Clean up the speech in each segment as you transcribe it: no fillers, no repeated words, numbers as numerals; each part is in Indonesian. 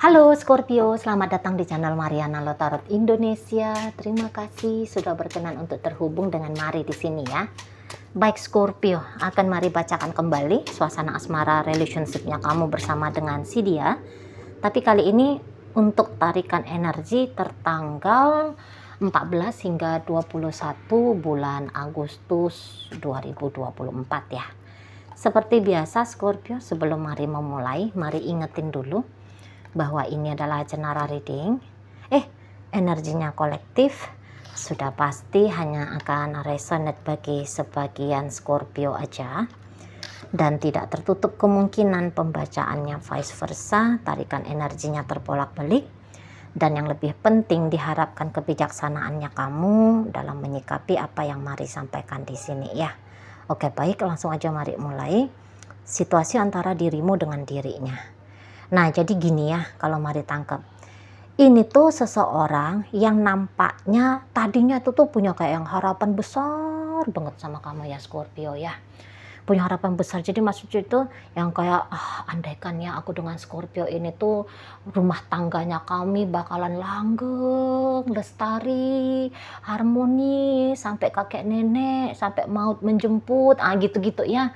Halo Scorpio, selamat datang di channel Mariana Lotarot Indonesia. Terima kasih sudah berkenan untuk terhubung dengan Mari di sini ya. Baik Scorpio, akan Mari bacakan kembali suasana asmara relationship-nya kamu bersama dengan si dia. Tapi kali ini untuk tarikan energi tertanggal 14 hingga 21 bulan Agustus 2024 ya. Seperti biasa Scorpio, sebelum Mari memulai, mari ingetin dulu bahwa ini adalah cenara reading. Energinya kolektif, sudah pasti hanya akan resonate bagi sebagian Scorpio aja, dan tidak tertutup kemungkinan pembacaannya vice versa, tarikan energinya terbolak-balik. Dan yang lebih penting, diharapkan kebijaksanaannya kamu dalam menyikapi apa yang Mari sampaikan di sini ya. Oke, baik, langsung aja Mari mulai. Situasi antara dirimu dengan dirinya. Nah, jadi gini ya, kalau Mari tangkap. Ini tuh seseorang yang nampaknya tadinya tuh punya kayak yang harapan besar banget sama kamu ya Scorpio ya. Punya harapan besar, jadi maksudnya itu yang kayak, andaikan ya aku dengan Scorpio ini tuh rumah tangganya kami bakalan langgeng, lestari, harmoni, sampai kakek nenek, sampai maut menjemput, gitu-gitu ya.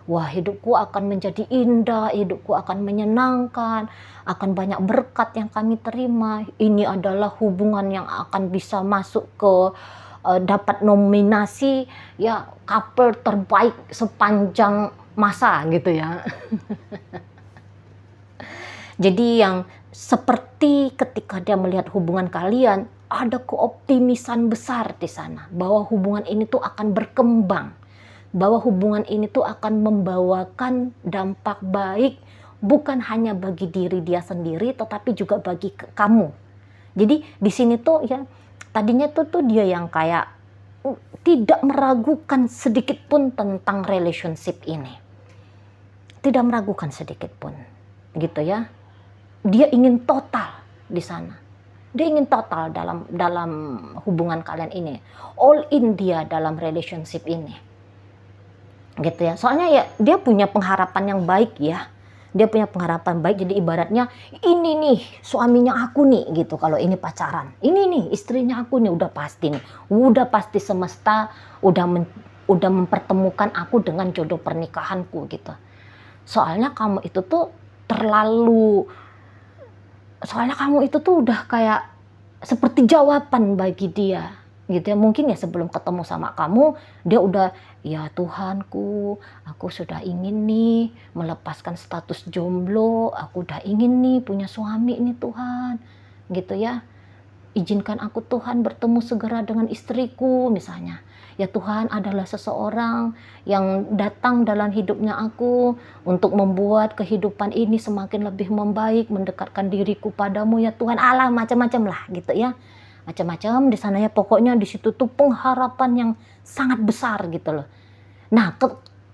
Wah, hidupku akan menjadi indah, hidupku akan menyenangkan, akan banyak berkat yang kami terima. Ini adalah hubungan yang akan bisa masuk ke dapat nominasi ya couple terbaik sepanjang masa gitu ya. Jadi yang seperti ketika dia melihat hubungan kalian, ada keoptimisan besar di sana bahwa hubungan ini tuh akan berkembang. Bahwa hubungan ini tuh akan membawakan dampak baik bukan hanya bagi diri dia sendiri tetapi juga bagi kamu. Jadi di sini tuh ya tadinya tuh dia yang kayak tidak meragukan sedikit pun tentang relationship ini. Tidak meragukan sedikit pun. Gitu ya. Dia ingin total di sana. Dia ingin total dalam hubungan kalian ini. All in dia dalam relationship ini. Gitu ya, soalnya ya dia punya pengharapan yang baik ya, dia punya pengharapan baik. Jadi ibaratnya ini nih suaminya aku nih gitu, kalau ini pacaran, ini nih istrinya aku nih, udah pasti semesta udah mempertemukan aku dengan jodoh pernikahanku gitu. Soalnya kamu itu tuh udah kayak seperti jawaban bagi dia gitu ya. Mungkin ya sebelum ketemu sama kamu dia udah, ya Tuhanku, aku sudah ingin nih melepaskan status jomblo, aku udah ingin nih punya suami ini Tuhan gitu ya. Izinkan aku Tuhan bertemu segera dengan istriku misalnya. Ya Tuhan, adalah seseorang yang datang dalam hidupnya aku untuk membuat kehidupan ini semakin lebih membaik, mendekatkan diriku padamu ya Tuhan. Allah macam-macam lah gitu ya. Macam-macam di sana ya, pokoknya di situ tuh pengharapan yang sangat besar gitu loh. Nah,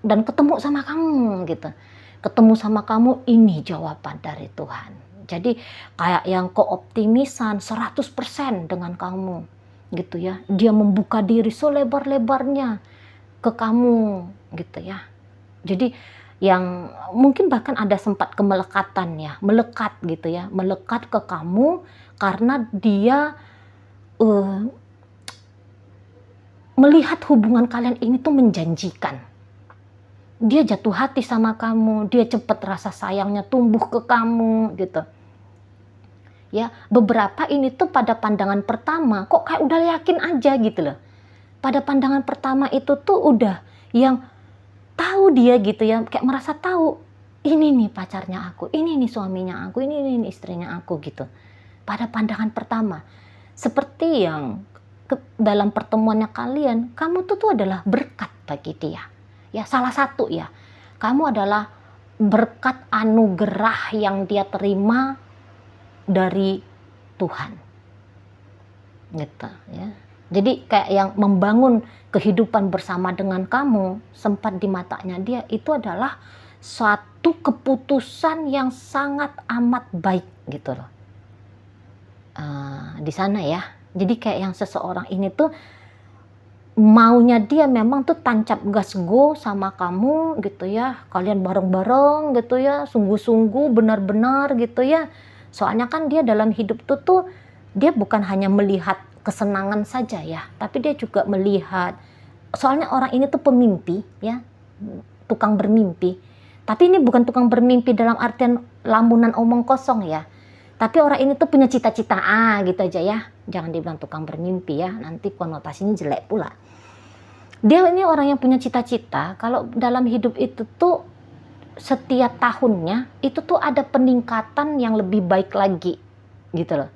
dan ketemu sama kamu gitu. Ketemu sama kamu, ini jawaban dari Tuhan. Jadi kayak yang keoptimisan 100% dengan kamu gitu ya. Dia membuka diri selebar-lebarnya ke kamu gitu ya. Jadi yang mungkin bahkan ada sempat kemelekatan ya, melekat gitu ya, melekat ke kamu karena dia melihat hubungan kalian ini tuh menjanjikan. Dia jatuh hati sama kamu, dia cepet rasa sayangnya tumbuh ke kamu gitu. Ya, beberapa ini tuh pada pandangan pertama kok kayak udah yakin aja gitu loh. Pada pandangan pertama itu tuh udah yang tahu dia gitu ya, kayak merasa tahu ini nih pacarnya aku, ini nih suaminya aku, ini nih istrinya aku gitu. Pada pandangan pertama, seperti yang dalam pertemuannya kalian, kamu tuh adalah berkat bagi dia. Ya, salah satu ya, kamu adalah berkat anugerah yang dia terima dari Tuhan gitu ya. Jadi kayak yang membangun kehidupan bersama dengan kamu sempat di matanya dia itu adalah suatu keputusan yang sangat amat baik gitu loh. Di sana ya. Jadi kayak yang seseorang ini tuh maunya dia memang tuh tancap gas go sama kamu gitu ya. Kalian bareng-bareng gitu ya, sungguh-sungguh benar-benar gitu ya. Soalnya kan dia dalam hidup tuh dia bukan hanya melihat kesenangan saja ya, tapi dia juga melihat, soalnya orang ini tuh pemimpi ya, tukang bermimpi. Tapi ini bukan tukang bermimpi dalam artian lamunan omong kosong ya, tapi orang ini tuh punya cita-cita gitu aja ya. Jangan dibilang tukang bermimpi ya, nanti konotasinya jelek pula. Dia ini orang yang punya cita-cita. Kalau dalam hidup itu tuh setiap tahunnya itu tuh ada peningkatan yang lebih baik lagi gitu loh.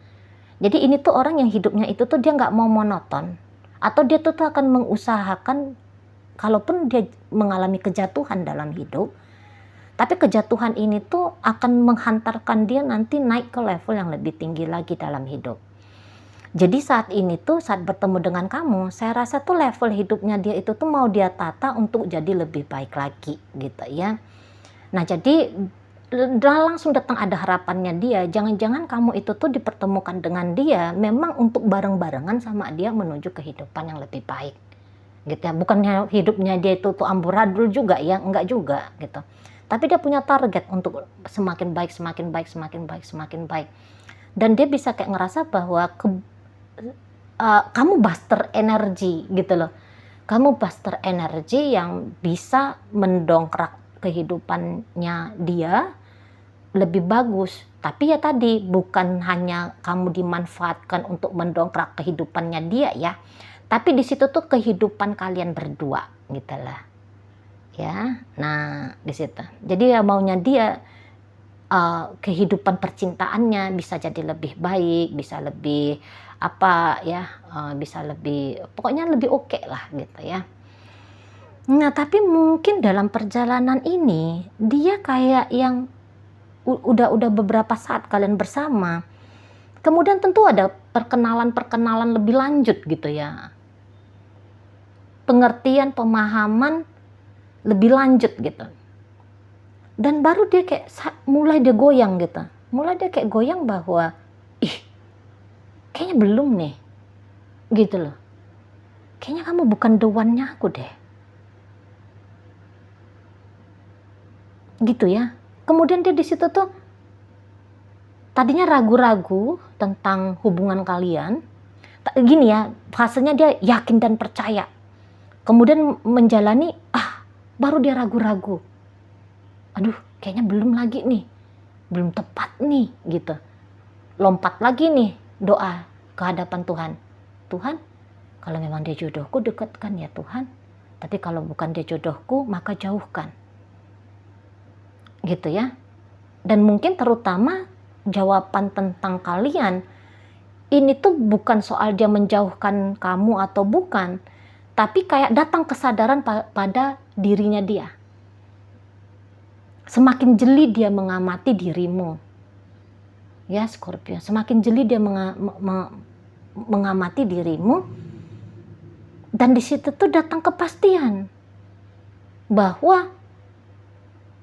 Jadi ini tuh orang yang hidupnya itu tuh dia nggak mau monoton, atau dia tuh akan mengusahakan, kalaupun dia mengalami kejatuhan dalam hidup, tapi kejatuhan ini tuh akan menghantarkan dia nanti naik ke level yang lebih tinggi lagi dalam hidup. Jadi saat ini tuh, saat bertemu dengan kamu, saya rasa tuh level hidupnya dia itu tuh mau dia tata untuk jadi lebih baik lagi gitu ya. Nah jadi langsung datang ada harapannya dia, jangan-jangan kamu itu tuh dipertemukan dengan dia memang untuk bareng-barengan sama dia menuju kehidupan yang lebih baik gitu ya. Bukannya hidupnya dia itu tuh amburadul juga ya, enggak juga gitu. Tapi dia punya target untuk semakin baik, semakin baik, semakin baik, semakin baik. Dan dia bisa kayak ngerasa bahwa kamu buster energi gitu loh. Kamu buster energi yang bisa mendongkrak kehidupannya dia lebih bagus. Tapi ya tadi, bukan hanya kamu dimanfaatkan untuk mendongkrak kehidupannya dia ya. Tapi di situ tuh kehidupan kalian berdua gitu lah. Ya, nah di situ. Jadi ya maunya dia kehidupan percintaannya bisa jadi lebih baik, bisa lebih apa ya, bisa lebih, pokoknya lebih oke lah gitu ya. Nah tapi mungkin dalam perjalanan ini dia kayak yang udah beberapa saat kalian bersama, kemudian tentu ada perkenalan lebih lanjut gitu ya, pengertian, pemahaman lebih lanjut gitu. Dan baru dia kayak mulai dia goyang gitu. Mulai dia kayak goyang bahwa kayaknya belum nih. Gitu loh. Kayaknya kamu bukan the one-nya aku deh. Gitu ya. Kemudian dia di situ tuh tadinya ragu-ragu tentang hubungan kalian. Gini ya, fasenya dia yakin dan percaya. Kemudian menjalani, baru dia ragu-ragu. Aduh, kayaknya belum lagi nih. Belum tepat nih, gitu. Lompat lagi nih, doa ke hadapan Tuhan. Tuhan, kalau memang dia jodohku, dekatkan ya Tuhan. Tapi kalau bukan dia jodohku, maka jauhkan. Gitu ya. Dan mungkin terutama jawaban tentang kalian, ini tuh bukan soal dia menjauhkan kamu atau bukan, tapi kayak datang kesadaran pada dirinya dia. Semakin jeli dia mengamati dirimu. Ya Scorpio, semakin jeli dia mengamati dirimu. Dan di situ tuh datang kepastian bahwa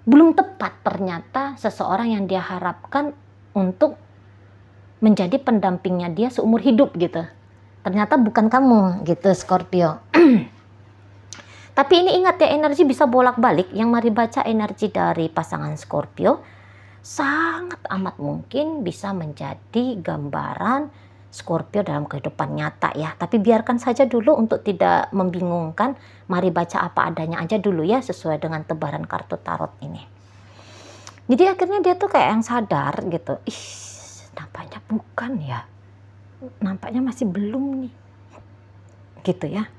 belum tepat ternyata seseorang yang dia harapkan untuk menjadi pendampingnya dia seumur hidup gitu. Ternyata bukan kamu gitu Scorpio. Tapi ini ingat ya, energi bisa bolak-balik. Yang mari baca energi dari pasangan Scorpio sangat amat mungkin bisa menjadi gambaran Scorpio dalam kehidupan nyata ya. Tapi biarkan saja dulu untuk tidak membingungkan. Mari baca apa adanya aja dulu ya, sesuai dengan tebaran kartu tarot ini. Jadi akhirnya dia tuh kayak yang sadar gitu. Nampaknya bukan ya. Nampaknya masih belum nih. Gitu ya.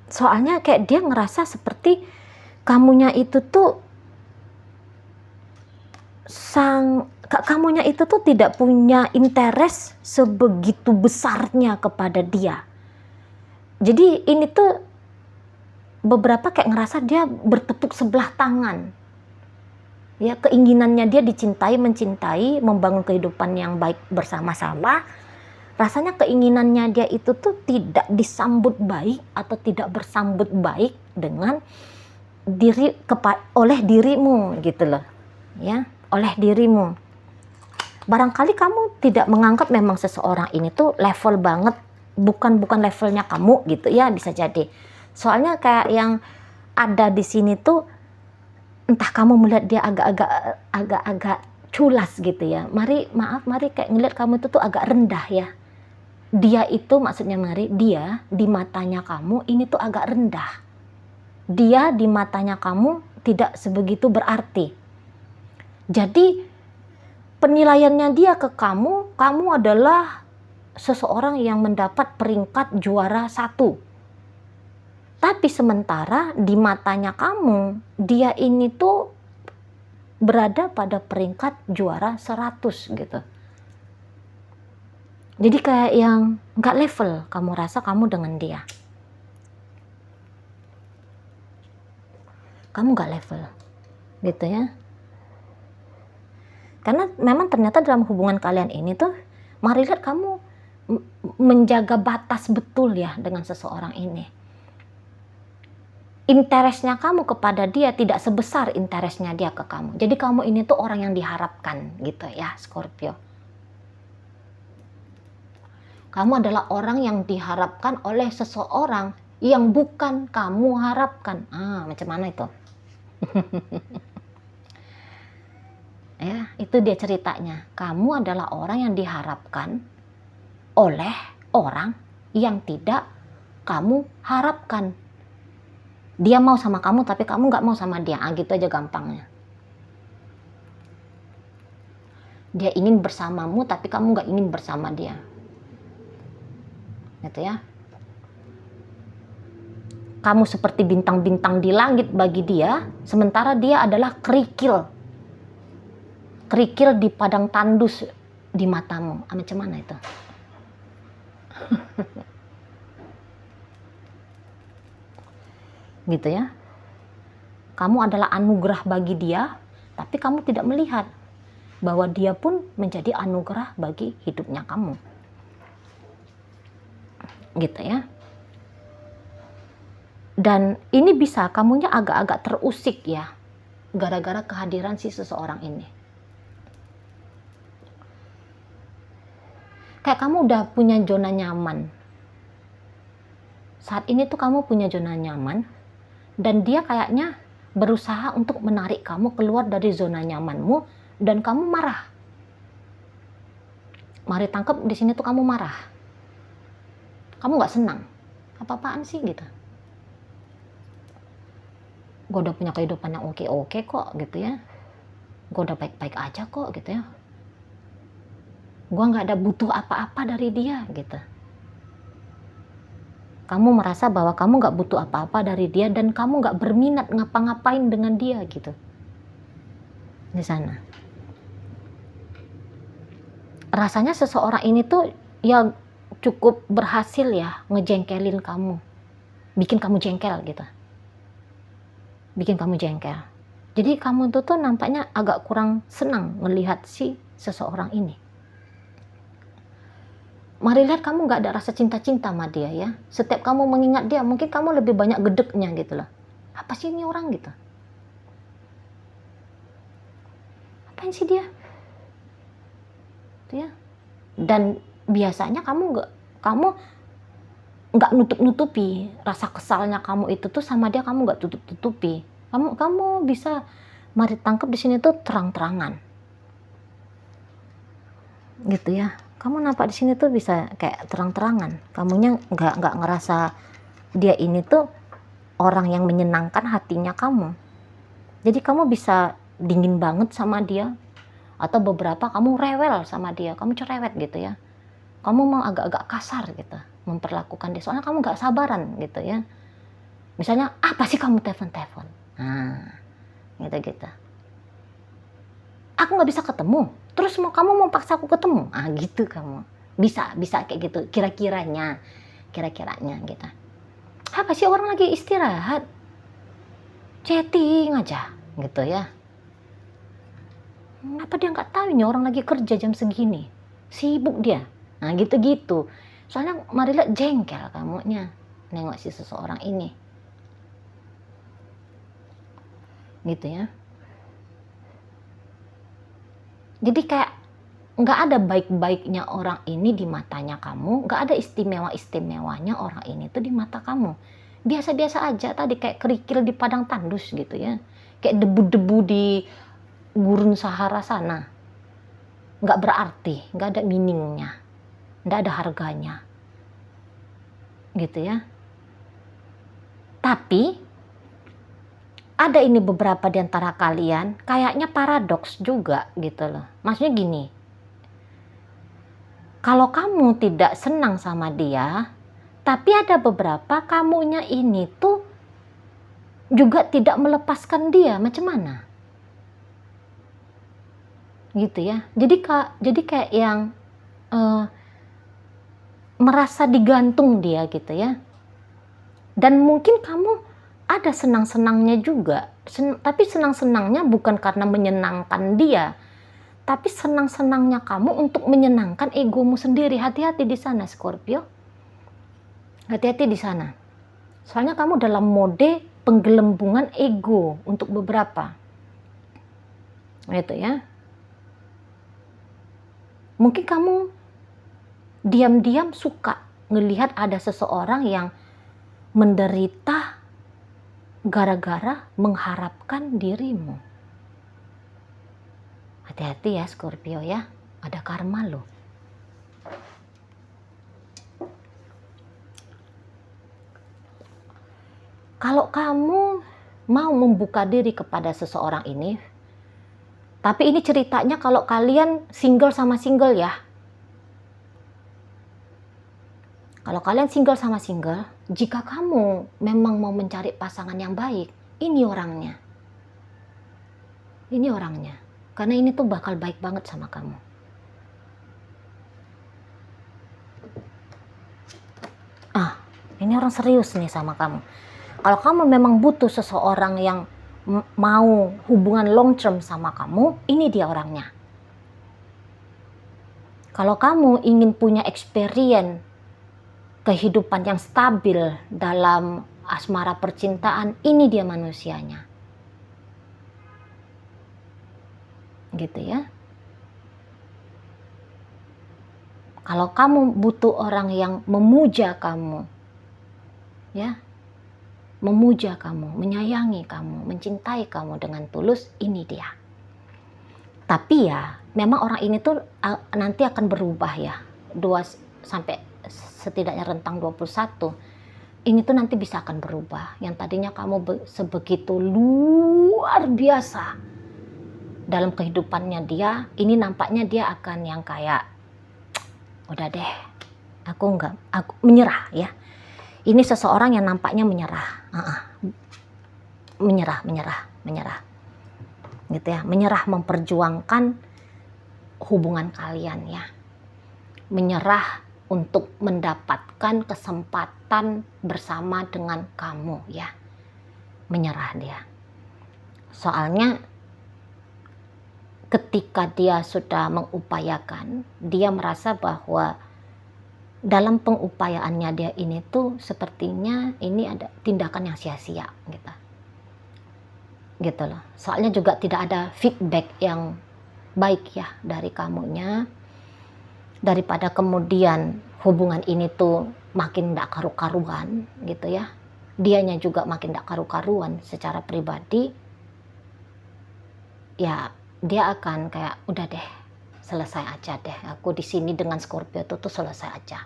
Soalnya kayak dia ngerasa seperti kamunya itu tuh kamunya itu tuh tidak punya interest sebegitu besarnya kepada dia. Jadi ini tuh beberapa kayak ngerasa dia bertepuk sebelah tangan. Ya, keinginannya dia dicintai, mencintai, membangun kehidupan yang baik bersama-sama. Rasanya keinginannya dia itu tuh tidak disambut baik atau tidak bersambut baik dengan oleh dirimu gitu loh. Ya, oleh dirimu. Barangkali kamu tidak menganggap memang seseorang ini tuh level banget, bukan levelnya kamu gitu ya, bisa jadi. Soalnya kayak yang ada di sini tuh, entah kamu melihat dia agak-agak culas gitu ya. Mari kayak ngeliat kamu itu tuh agak rendah ya. Dia itu maksudnya Mari, dia di matanya kamu ini tuh agak rendah. Dia di matanya kamu tidak sebegitu berarti. Jadi penilaiannya dia ke kamu adalah seseorang yang mendapat peringkat juara 1. Tapi sementara di matanya kamu, dia ini tuh berada pada peringkat juara 100 gitu. Jadi kayak yang nggak level kamu rasa kamu dengan dia. Kamu nggak level gitu ya. Karena memang ternyata dalam hubungan kalian ini tuh, mari lihat kamu menjaga batas betul ya dengan seseorang ini. Interestnya kamu kepada dia tidak sebesar interestnya dia ke kamu. Jadi kamu ini tuh orang yang diharapkan gitu ya, Scorpio. Kamu adalah orang yang diharapkan oleh seseorang yang bukan kamu harapkan. Macam mana itu? Ya, itu dia ceritanya. Kamu adalah orang yang diharapkan oleh orang yang tidak kamu harapkan. Dia mau sama kamu tapi kamu nggak mau sama dia. Gitu aja gampangnya. Dia ingin bersamamu tapi kamu nggak ingin bersama dia. Gitu ya. Kamu seperti bintang-bintang di langit bagi dia, sementara dia adalah kerikil. Kerikil di padang tandus di matamu. Macam mana itu? Gitu ya. Kamu adalah anugerah bagi dia, tapi kamu tidak melihat bahwa dia pun menjadi anugerah bagi hidupnya kamu. Gitu ya. Dan ini bisa kamunya agak-agak terusik ya, gara-gara kehadiran si seseorang ini. Kayak kamu udah punya zona nyaman. Saat ini tuh kamu punya zona nyaman, dan dia kayaknya berusaha untuk menarik kamu keluar dari zona nyamanmu, dan kamu marah. Mari tangkap di sini tuh kamu marah. Kamu nggak senang. Apa-apaan sih gitu. Gue udah punya kehidupan yang oke-oke kok gitu ya. Gue udah baik-baik aja kok gitu ya. Gue nggak ada butuh apa-apa dari dia gitu. Kamu merasa bahwa kamu nggak butuh apa-apa dari dia dan kamu nggak berminat ngapa-ngapain dengan dia gitu. Di sana. Rasanya seseorang ini tuh ya cukup berhasil ya ngejengkelin kamu. Bikin kamu jengkel gitu. Bikin kamu jengkel. Jadi kamu tuh nampaknya agak kurang senang melihat si seseorang ini. Mari lihat kamu gak ada rasa cinta-cinta sama dia ya. Setiap kamu mengingat dia, mungkin kamu lebih banyak gedeknya gitu loh. Apa sih ini orang gitu? Apain sih dia? Gitu ya. Dan biasanya kamu nggak nutup-nutupi rasa kesalnya kamu itu tuh sama dia, kamu nggak tutup-tutupi. Kamu bisa mari tangkap di sini tuh terang-terangan. Gitu ya. Kamu nampak di sini tuh bisa kayak terang-terangan. Kamunya nggak ngerasa dia ini tuh orang yang menyenangkan hatinya kamu. Jadi kamu bisa dingin banget sama dia, atau beberapa kamu rewel sama dia, kamu cerewet gitu ya. Kamu mau agak-agak kasar gitu memperlakukan dia, soalnya kamu nggak sabaran gitu ya. Misalnya, apa sih kamu telepon-telepon? Gitu. Aku nggak bisa ketemu. Terus kamu mau paksa aku ketemu? Gitu kamu. Bisa kayak gitu. Kira-kiranya gitu. Apa sih orang lagi istirahat? Chatting aja, gitu ya. Kenapa dia nggak tahu ini orang lagi kerja jam segini? Sibuk dia. Gitu. Soalnya mari lihat jengkel kamunya nengok si seseorang ini. Gitu ya. Jadi kayak nggak ada baik-baiknya orang ini di matanya kamu, nggak ada istimewa-istimewanya orang ini tuh di mata kamu. Biasa-biasa aja, tadi kayak kerikil di padang tandus gitu ya. Kayak debu-debu di gurun Sahara sana. nggak berarti, nggak ada meaningnya, nggak ada harganya, gitu ya. Tapi ada ini beberapa di antara kalian kayaknya paradoks juga gitu loh. Maksudnya gini, kalau kamu tidak senang sama dia, tapi ada beberapa kamunya ini tuh juga tidak melepaskan dia, macam mana? Gitu ya. Jadi kayak yang merasa digantung dia gitu ya. Dan mungkin kamu ada senang-senangnya juga, tapi senang-senangnya bukan karena menyenangkan dia, tapi senang-senangnya kamu untuk menyenangkan egomu sendiri. Hati-hati di sana Scorpio. Hati-hati di sana. Soalnya kamu dalam mode penggelembungan ego untuk beberapa. Gitu ya. Mungkin kamu diam-diam suka ngelihat ada seseorang yang menderita gara-gara mengharapkan dirimu. Hati-hati ya Scorpio ya, ada karma loh. Kalau kamu mau membuka diri kepada seseorang ini, tapi ini ceritanya kalau kalian single sama single ya. Kalau kalian single sama single, jika kamu memang mau mencari pasangan yang baik, ini orangnya. Ini orangnya. Karena ini tuh bakal baik banget sama kamu. Ini orang serius nih sama kamu. Kalau kamu memang butuh seseorang yang mau hubungan long term sama kamu, ini dia orangnya. Kalau kamu ingin punya experience kehidupan yang stabil dalam asmara percintaan, ini dia manusianya. Gitu ya. Kalau kamu butuh orang yang memuja kamu, ya, memuja kamu, menyayangi kamu, mencintai kamu dengan tulus, ini dia. Tapi ya, memang orang ini tuh nanti akan berubah ya. 2 sampai setidaknya rentang 21. Ini tuh nanti bisa akan berubah. Yang tadinya kamu sebegitu luar biasa dalam kehidupannya dia, ini nampaknya dia akan yang kayak, udah deh, aku menyerah ya. Ini seseorang yang nampaknya menyerah. Menyerah. Gitu ya, menyerah memperjuangkan hubungan kalian ya. Menyerah untuk mendapatkan kesempatan bersama dengan kamu ya. Menyerah dia. Soalnya ketika dia sudah mengupayakan, dia merasa bahwa dalam pengupayaannya dia ini tuh sepertinya ini ada tindakan yang sia-sia gitu loh. Soalnya juga tidak ada feedback yang baik ya dari kamunya, daripada kemudian hubungan ini tuh makin gak karu-karuan gitu ya, dianya juga makin gak karu-karuan secara pribadi ya. Dia akan kayak, udah deh, selesai aja deh, aku di sini dengan Scorpio tuh selesai aja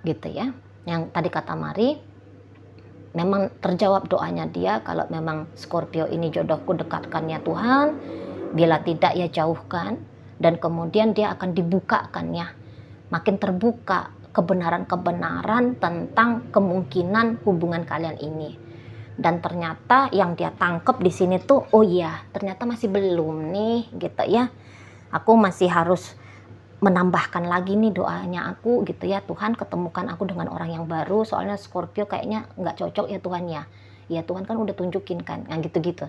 gitu ya. Yang tadi kata Mari, memang terjawab doanya dia. Kalau memang Scorpio ini jodohku, dekatkan ya Tuhan, bila tidak ya jauhkan. Dan kemudian dia akan dibukakan ya, makin terbuka kebenaran-kebenaran tentang kemungkinan hubungan kalian ini. Dan ternyata yang dia tangkep di sini tuh, oh iya, ternyata masih belum nih gitu ya. Aku masih harus menambahkan lagi nih doanya aku gitu ya. Tuhan, ketemukan aku dengan orang yang baru, soalnya Scorpio kayaknya nggak cocok ya Tuhan ya. Ya Tuhan kan udah tunjukin kan, gitu-gitu.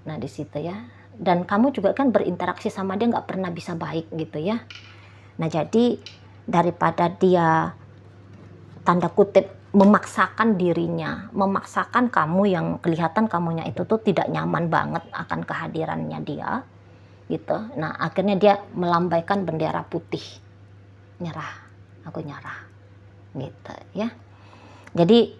Nah di situ ya. Dan kamu juga kan berinteraksi sama dia nggak pernah bisa baik gitu ya. Nah jadi daripada dia tanda kutip memaksakan dirinya, memaksakan kamu yang kelihatan kamunya itu tuh tidak nyaman banget akan kehadirannya dia gitu. Nah akhirnya dia melambaikan bendera putih, nyerah, aku nyerah gitu ya. Jadi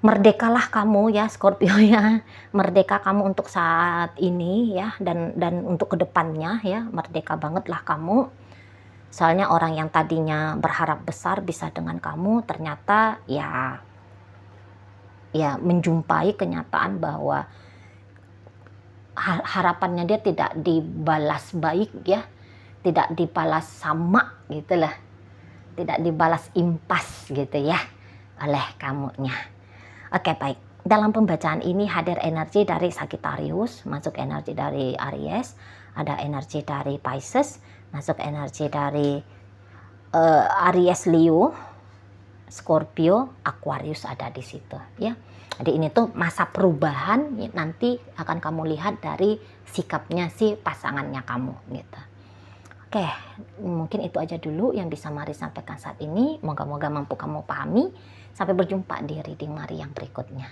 Merdekalah kamu ya Scorpio ya, merdeka kamu untuk saat ini ya, dan untuk kedepannya ya, merdeka bangetlah kamu. Soalnya orang yang tadinya berharap besar bisa dengan kamu, ternyata ya menjumpai kenyataan bahwa harapannya dia tidak dibalas baik ya, tidak dibalas sama gitu lah, tidak dibalas impas gitu ya oleh kamunya. Oke, baik. Dalam pembacaan ini hadir energi dari Sagittarius, masuk energi dari Aries, ada energi dari Pisces, masuk energi dari Aries, Leo, Scorpio, Aquarius ada di situ ya. Jadi ini tuh masa perubahan, nanti akan kamu lihat dari sikapnya si pasangannya kamu gitu. Oke, mungkin itu aja dulu yang bisa Mari sampaikan saat ini. Moga-moga mampu kamu pahami. Sampai berjumpa di reading Mari yang berikutnya.